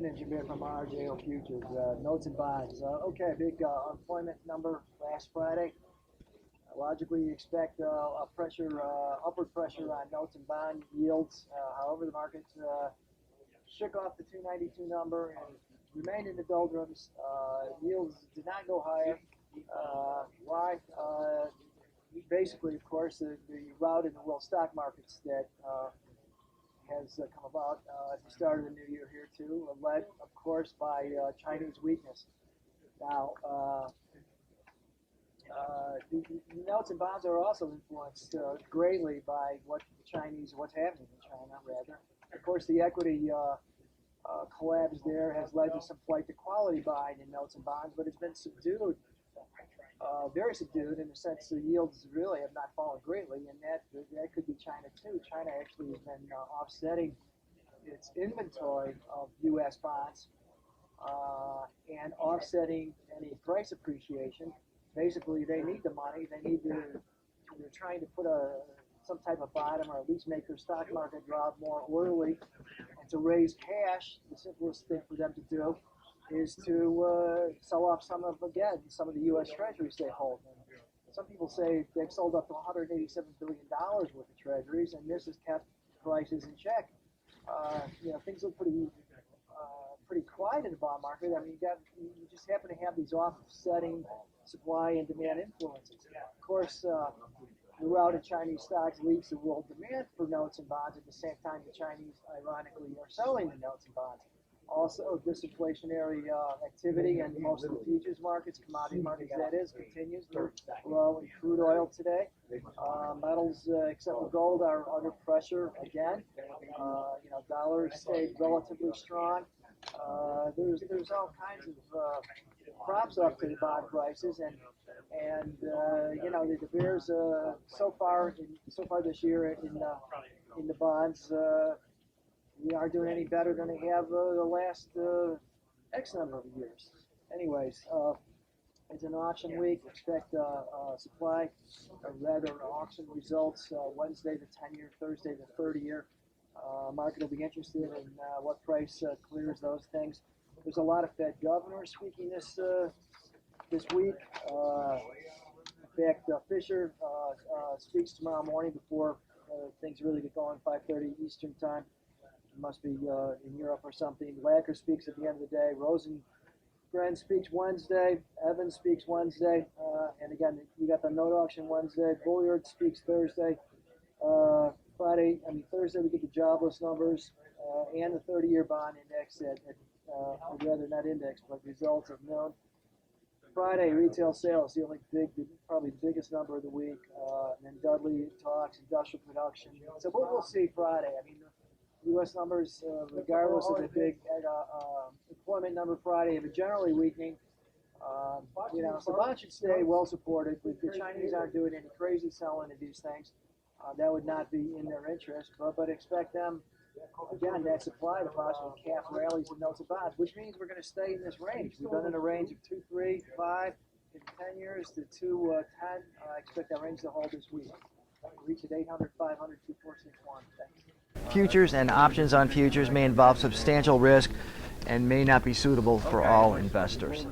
Engineer from RJO Futures, notes and bonds. Okay, big unemployment number last Friday. Logically, you expect upward pressure on notes and bond yields. However, the market shook off the 292 number and remained in the doldrums. Yields did not go higher. Why? Basically, of course, the rout in the world stock markets that has come about at the start of the new year here too, led, of course, by Chinese weakness. Now, the notes and bonds are also influenced greatly by what's happening in China, rather. Of course, the equity collapse there has led to some flight to quality buying in notes and bonds, but it's been subdued. Very subdued in the sense the yields really have not fallen greatly, and that could be China too. China actually has been offsetting its inventory of U.S. bonds and offsetting any price appreciation. Basically, they need the money. They're trying to put some type of bottom, or at least make their stock market drop more orderly, and to raise cash. The simplest thing for them to do is to sell off some of the U.S. Treasuries they hold. And some people say they've sold up to $187 billion worth of Treasuries, and this has kept prices in check. Things look pretty quiet in the bond market. I mean, you just happen to have these offsetting supply and demand influences. Of course, the rout of Chinese stocks leads to world demand for notes and bonds. At the same time, the Chinese, ironically, are selling the notes and bonds. Also, disinflationary activity in most of the futures markets, commodity markets, that is, continues. We're low in crude oil today. Metals, except for gold, are under pressure again. Dollars stayed relatively strong. There's all kinds of props up to the bond prices, and the bears so far this year in the bonds. We aren't doing any better than they have the last X number of years. Anyways, it's an auction week. Expect auction results Wednesday the 10-year, Thursday the 30-year. Market will be interested in what price clears those things. There's a lot of Fed governors speaking this week. In fact, Fisher speaks tomorrow morning before things really get going, 5:30 Eastern time. Must be in Europe or something. Lacker speaks at the end of the day. Rosengren speaks Wednesday. Evans speaks Wednesday. And again, you got the note auction Wednesday. Bulliard speaks Thursday. Thursday we get the jobless numbers and the 30-year bond index or rather not index, but results of noon. Friday, retail sales, probably the biggest number of the week. And then Dudley talks industrial production. So we'll see Friday. I mean, U.S. numbers, regardless of the big employment number Friday, have been generally weakening. So bonds should stay well supported. If the Chinese aren't doing any crazy selling of these things, that would not be in their interest. But expect them, again, that supply to possibly cap rallies in notes and bonds, which means we're going to stay in this range. We've been in a range of 2.35 in 10 years to 2.10. I expect that range to hold this week. Reach at 800, 500, 2461. Thanks. Futures and options on futures may involve substantial risk and may not be suitable for all investors.